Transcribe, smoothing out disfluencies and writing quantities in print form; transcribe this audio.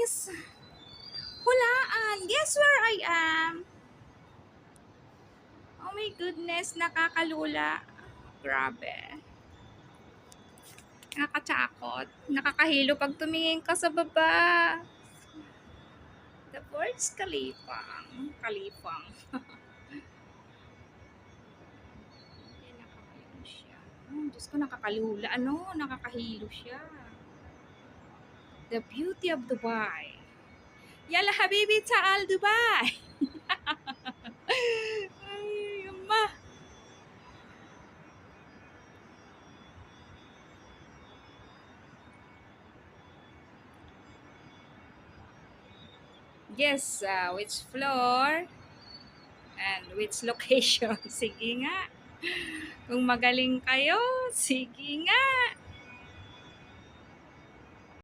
guys! Hulaan! Guess where I am? Oh my goodness, nakakalula. Grabe. Nakakatakot. Nakakahilo pag tumingin ka sa baba. The Burj Khalifang. Khalifang. Nakakahilo siya. Diyos ko, nakakalula. Nakakahilo siya. The beauty of Dubai. Yalla habibi ta'al Dubai. Ay, yumma. Yes, which floor and which location. Sige nga. Kung magaling kayo, sige nga.